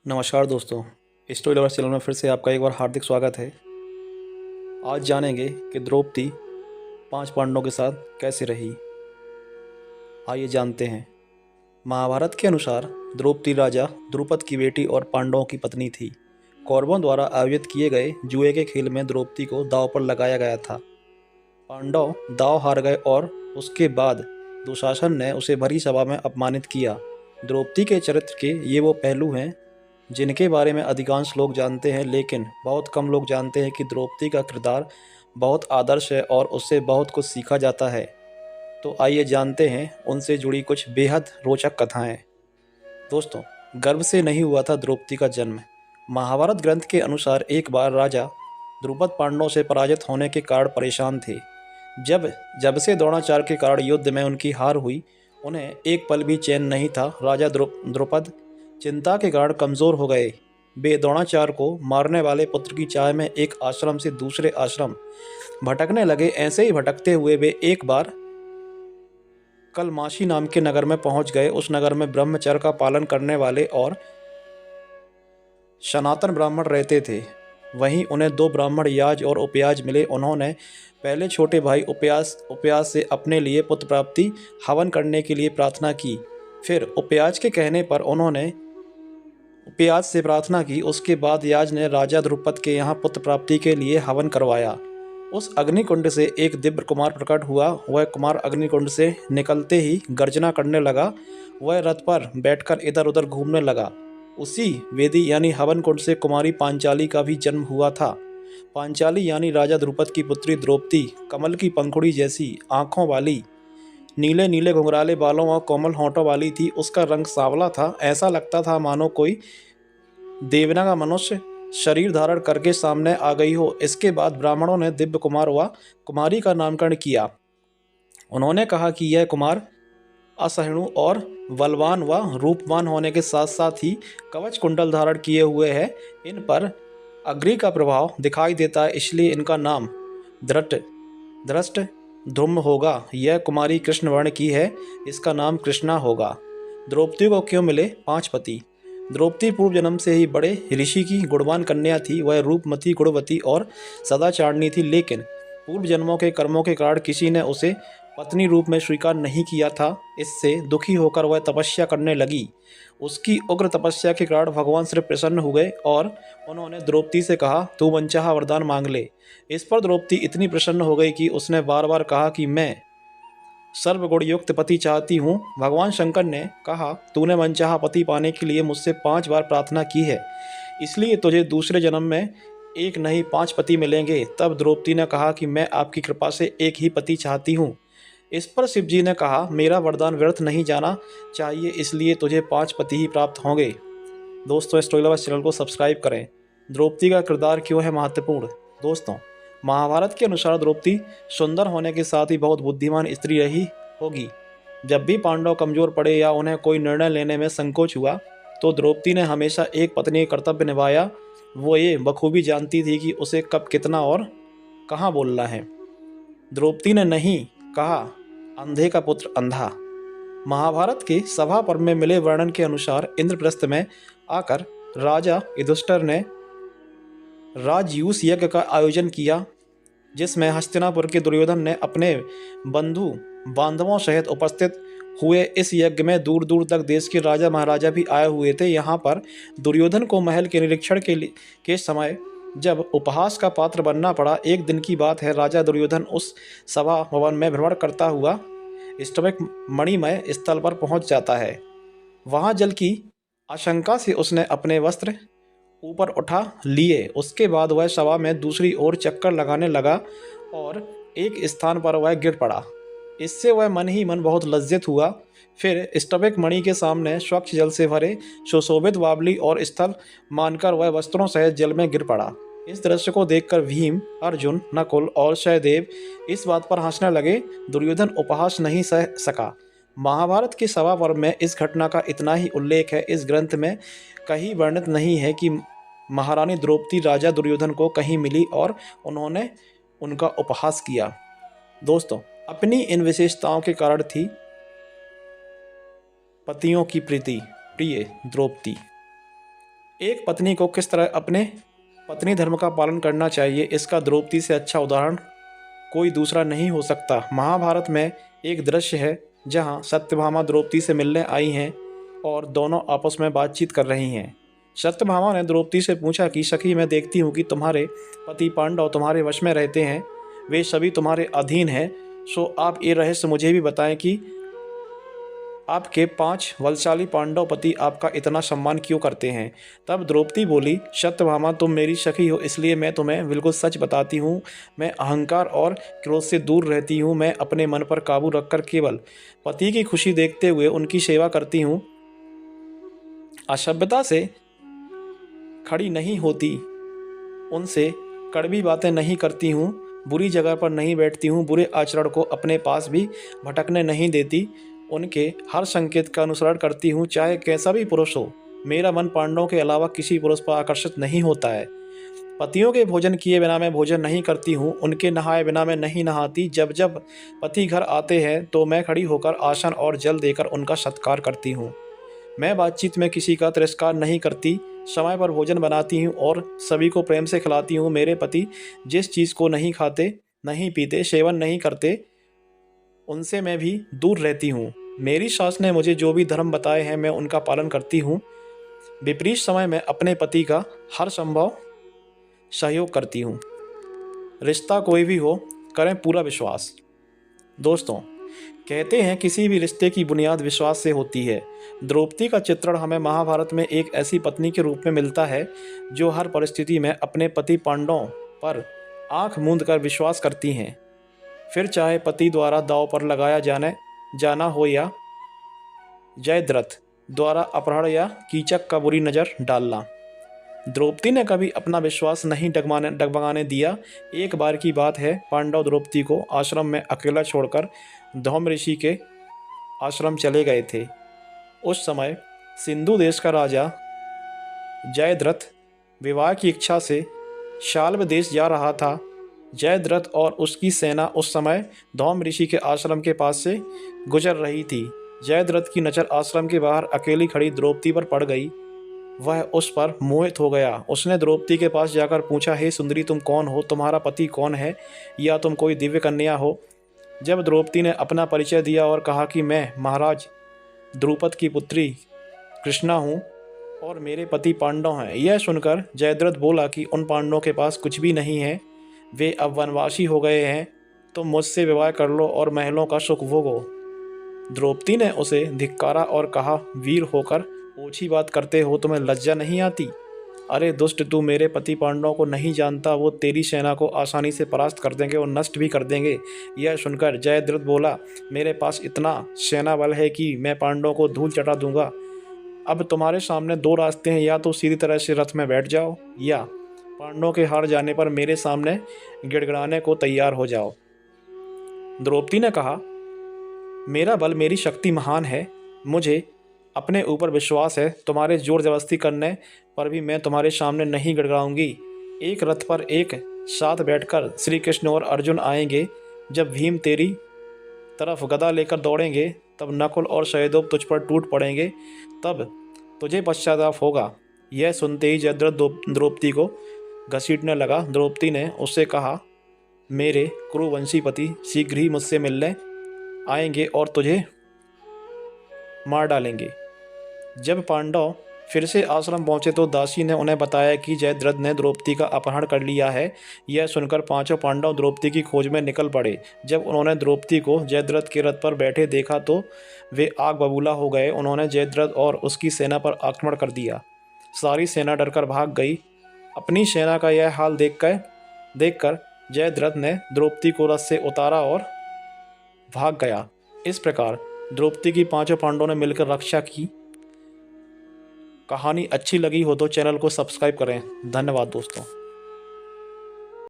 नमस्कार दोस्तों, story lovers channel में फिर से आपका एक बार हार्दिक स्वागत है। आज जानेंगे कि द्रौपदी 5 पांडवों के साथ कैसे रही। आइए जानते हैं। महाभारत के अनुसार द्रौपदी राजा द्रुपद की बेटी और पांडवों की पत्नी थी। कौरवों द्वारा आयोजित किए गए जुए के खेल में द्रौपदी को दांव पर लगाया गया था। पांडव दांव हार गए और उसके बाद दुशासन ने उसे भरी सभा में अपमानित किया। द्रौपदी के चरित्र के ये वो पहलू हैं जिनके बारे में अधिकांश लोग जानते हैं, लेकिन बहुत कम लोग जानते हैं कि द्रौपदी का किरदार बहुत आदर्श है और उससे बहुत कुछ सीखा जाता है। तो आइए जानते हैं उनसे जुड़ी कुछ बेहद रोचक कथाएं। दोस्तों, गर्भ से नहीं हुआ था द्रौपदी का जन्म। महाभारत ग्रंथ के अनुसार एक बार राजा द्रुपद पांडवों से पराजित होने के कारण परेशान थे। जब जब से द्रोणाचार्य के कारण युद्ध में उनकी हार हुई, उन्हें एक पल भी चैन नहीं था। राजा द्रुपद चिंता के कारण कमज़ोर हो गए। वे द्रोणाचार्य को मारने वाले पुत्र की चाह में एक आश्रम से दूसरे आश्रम भटकने लगे। ऐसे ही भटकते हुए वे एक बार कलमाशी नाम के नगर में पहुंच गए। उस नगर में ब्रह्मचर्य का पालन करने वाले और सनातन ब्राह्मण रहते थे। वहीं उन्हें 2 ब्राह्मण याज और उपयाज मिले। उन्होंने पहले छोटे भाई उपयाज से अपने लिए पुत्र प्राप्ति हवन करने के लिए प्रार्थना की। फिर उपयाज के कहने पर उन्होंने उपयाज से प्रार्थना की। उसके बाद याज ने राजा द्रुपद के यहाँ पुत्र प्राप्ति के लिए हवन करवाया। उस अग्निकुंड से एक दिव्य कुमार प्रकट हुआ। वह कुमार अग्निकुंड से निकलते ही गर्जना करने लगा। वह रथ पर बैठकर इधर उधर घूमने लगा। उसी वेदी यानी हवन कुंड से कुमारी पांचाली का भी जन्म हुआ था। पांचाली यानी राजा द्रुपद की पुत्री द्रौपदी कमल की पंखुड़ी जैसी आंखों वाली, नीले नीले घुंघराले बालों और कोमल होंठों वाली थी। उसका रंग सांवला था। ऐसा लगता था मानो कोई देवना का मनुष्य शरीर धारण करके सामने आ गई हो। इसके बाद ब्राह्मणों ने दिव्य कुमार व कुमारी का नामकरण किया। उन्होंने कहा कि यह कुमार असहिष्णु और बलवान व रूपवान होने के साथ साथ ही कवच कुंडल धारण किए हुए है। इन पर अग्नि का प्रभाव दिखाई देता है, इसलिए इनका नाम धृष्ट ध्रुम होगा। यह कुमारी कृष्ण वर्ण की है, इसका नाम कृष्णा होगा। द्रौपदी को क्यों मिले 5 पति? द्रौपदी पूर्व जन्म से ही बड़े ऋषि की गुणवान कन्या थी। वह रूपमती, गुणवती और सदाचारणी थी, लेकिन पूर्व जन्मों के कर्मों के कारण किसी ने उसे पत्नी रूप में स्वीकार नहीं किया था। इससे दुखी होकर वह तपस्या करने लगी। उसकी उग्र तपस्या के कारण भगवान श्री प्रसन्न हुए और उन्होंने द्रौपदी से कहा, तू मनचाहा वरदान मांग ले। इस पर द्रौपदी इतनी प्रसन्न हो गई कि उसने बार बार कहा कि मैं सर्वगुण युक्त पति चाहती हूँ। भगवान शंकर ने कहा, तूने मनचाहा पति पाने के लिए मुझसे 5 बार प्रार्थना की है, इसलिए तुझे दूसरे जन्म में एक नहीं 5 पति मिलेंगे। तब द्रौपदी ने कहा कि मैं आपकी कृपा से एक ही पति चाहती हूँ। इस पर शिव जी ने कहा, मेरा वरदान व्यर्थ नहीं जाना चाहिए, इसलिए तुझे 5 पति ही प्राप्त होंगे। दोस्तों, स्टोरी लवर्स चैनल को सब्सक्राइब करें। द्रौपदी का किरदार क्यों है महत्वपूर्ण? दोस्तों, महाभारत के अनुसार द्रौपदी सुंदर होने के साथ ही बहुत बुद्धिमान स्त्री रही होगी। जब भी पांडव कमजोर पड़े या उन्हें कोई निर्णय लेने में संकोच हुआ, तो द्रौपदी ने हमेशा एक पत्नी का कर्तव्य निभाया। वो ये बखूबी जानती थी कि उसे कब कितना और कहाँ बोलना है। द्रौपदी ने नहीं कहा, अंधे का पुत्र अंधा। महाभारत के सभा पर्व में मिले वर्णन के अनुसार इंद्रप्रस्थ में आकर राजा युधिष्ठिर ने राजयूष यज्ञ का आयोजन किया, जिसमें हस्तिनापुर के दुर्योधन ने अपने बंधु बांधवों सहित उपस्थित हुए। इस यज्ञ में दूर दूर तक देश के राजा महाराजा भी आए हुए थे। यहाँ पर दुर्योधन को महल के निरीक्षण के समय जब उपहास का पात्र बनना पड़ा। एक दिन की बात है, राजा दुर्योधन उस सभा भवन में भ्रमण करता हुआ स्तंभक मणिमय स्थल पर पहुंच जाता है। वहां जल की आशंका से उसने अपने वस्त्र ऊपर उठा लिए। उसके बाद वह सभा में दूसरी ओर चक्कर लगाने लगा और एक स्थान पर वह गिर पड़ा। इससे वह मन ही मन बहुत लज्जित हुआ। फिर स्तंभक मणि के सामने स्वच्छ जल से भरे सुशोभित बावली और स्थल मानकर वह वस्त्रों सहित जल में गिर पड़ा। इस दृश्य को देखकर भीम, अर्जुन, नकुल और सहदेव इस बात पर हंसने लगे। दुर्योधन उपहास नहीं सह सका। महाभारत की सभा पर्व में इस घटना का इतना ही उल्लेख है। इस ग्रंथ में कहीं वर्णित नहीं है कि महारानी द्रौपदी राजा दुर्योधन को कहीं मिली और उन्होंने उनका उपहास किया। दोस्तों, अपनी इन विशेषताओं के कारण थी पतियों की प्रिय द्रौपदी। एक पत्नी को किस तरह अपने पत्नी धर्म का पालन करना चाहिए, इसका द्रौपदी से अच्छा उदाहरण कोई दूसरा नहीं हो सकता। महाभारत में एक दृश्य है जहाँ सत्यभामा द्रौपदी से मिलने आई हैं और दोनों आपस में बातचीत कर रही हैं। सत्यभामा ने द्रौपदी से पूछा कि सखी, मैं देखती हूँ कि तुम्हारे पति पांडव तुम्हारे वश में रहते हैं, वे सभी तुम्हारे अधीन हैं, सो आप ये रहस्य मुझे भी बताएं कि आपके 5 बलशाली पांडव पति आपका इतना सम्मान क्यों करते हैं। तब द्रौपदी बोली, सत्यभामा तुम मेरी सखी हो, इसलिए मैं तुम्हें बिल्कुल सच बताती हूँ। मैं अहंकार और क्रोध से दूर रहती हूँ। मैं अपने मन पर काबू रखकर केवल पति की खुशी देखते हुए उनकी सेवा करती हूँ। असभ्यता से खड़ी नहीं होती, उनसे कड़वी बातें नहीं करती हूँ, बुरी जगह पर नहीं बैठती हूँ, बुरे आचरण को अपने पास भी भटकने नहीं देती, उनके हर संकेत का अनुसरण करती हूँ, चाहे कैसा भी पुरुष हो। मेरा मन पांडवों के अलावा किसी पुरुष पर आकर्षित नहीं होता है। पतियों के भोजन किए बिना मैं भोजन नहीं करती हूँ, उनके नहाए बिना मैं नहीं नहाती। जब जब पति घर आते हैं तो मैं खड़ी होकर आसन और जल देकर उनका सत्कार करती हूँ। मैं बातचीत में किसी का तिरस्कार नहीं करती, समय पर भोजन बनाती हूँ और सभी को प्रेम से खिलाती हूँ। मेरे पति जिस चीज़ को नहीं खाते, नहीं पीते, सेवन नहीं करते, उनसे मैं भी दूर रहती हूँ। मेरी सास ने मुझे जो भी धर्म बताए हैं मैं उनका पालन करती हूँ। विपरीत समय में अपने पति का हर संभव सहयोग करती हूँ। रिश्ता कोई भी हो, करें पूरा विश्वास। दोस्तों, कहते हैं किसी भी रिश्ते की बुनियाद विश्वास से होती है। द्रौपदी का चित्रण हमें महाभारत में एक ऐसी पत्नी के रूप में मिलता है जो हर परिस्थिति में अपने पति पांडवों पर आंख मूंद कर विश्वास करती हैं, फिर चाहे पति द्वारा दांव पर लगाया जाना हो या जयद्रथ द्वारा अपहरण या कीचक का बुरी नज़र डालना। द्रौपदी ने कभी अपना विश्वास नहीं डगमगाने दिया। एक बार की बात है, पांडव द्रौपदी को आश्रम में अकेला छोड़कर धौम ऋषि के आश्रम चले गए थे। उस समय सिंधु देश का राजा जयद्रथ विवाह की इच्छा से शाल्व देश जा रहा था। जयद्रथ और उसकी सेना उस समय धौम ऋषि के आश्रम के पास से गुजर रही थी। जयद्रथ की नज़र आश्रम के बाहर अकेली खड़ी द्रौपदी पर पड़ गई। वह उस पर मोहित हो गया। उसने द्रौपदी के पास जाकर पूछा, हे सुंदरी, तुम कौन हो? तुम्हारा पति कौन है? या तुम कोई दिव्य कन्या हो? जब द्रौपदी ने अपना परिचय दिया और कहा कि मैं महाराज द्रुपद की पुत्री कृष्णा हूँ और मेरे पति पांडव हैं, यह सुनकर जयद्रथ बोला कि उन पांडवों के पास कुछ भी नहीं है, वे अब वनवासी हो गए हैं। तुम मुझसे विवाह कर लो और महलों का सुख भोगो। द्रौपदी ने उसे धिक्कारा और कहा, वीर होकर ओछी बात करते हो, तुम्हें लज्जा नहीं आती? अरे दुष्ट, तू मेरे पति पांडवों को नहीं जानता। वो तेरी सेना को आसानी से परास्त कर देंगे और नष्ट भी कर देंगे। यह सुनकर जयद्रथ बोला, मेरे पास इतना सेना बल है कि मैं पांडवों को धूल चटा दूंगा। अब तुम्हारे सामने 2 रास्ते हैं, या तो सीधी तरह से रथ में बैठ जाओ या पांडवों के हार जाने पर मेरे सामने गिड़गिड़ाने को तैयार हो जाओ। द्रौपदी ने कहा, मेरा बल, मेरी शक्ति महान है, मुझे अपने ऊपर विश्वास है। तुम्हारे जोर जबरदस्ती करने पर भी मैं तुम्हारे सामने नहीं गिड़गिड़ाऊंगी। एक रथ पर एक साथ बैठकर श्री कृष्ण और अर्जुन आएंगे। जब भीम तेरी तरफ गदा लेकर दौड़ेंगे तब नकुल और सहदेव तुझ पर टूट पड़ेंगे, तब तुझे पश्चाताप होगा। यह सुनते ही जयद्रथ द्रौपदी को घसीटने लगा। द्रौपदी ने उससे कहा, मेरे कुरुवंशी पति शीघ्र ही मुझसे मिलने आएंगे और तुझे मार डालेंगे। जब पांडव फिर से आश्रम पहुंचे तो दासी ने उन्हें बताया कि जयद्रथ ने द्रौपदी का अपहरण कर लिया है। यह सुनकर 5 पांडव द्रौपदी की खोज में निकल पड़े। जब उन्होंने द्रौपदी को जयद्रथ के रथ पर बैठे देखा तो वे आग बबूला हो गए। उन्होंने जयद्रथ और उसकी सेना पर आक्रमण कर दिया। सारी सेना डरकर भाग गई। अपनी सेना का यह हाल देखकर जयद्रथ ने द्रौपदी को रथ से उतारा और भाग गया। इस प्रकार द्रौपदी की 5 पांडवों ने मिलकर रक्षा की। कहानी अच्छी लगी हो तो चैनल को सब्सक्राइब करें। धन्यवाद दोस्तों।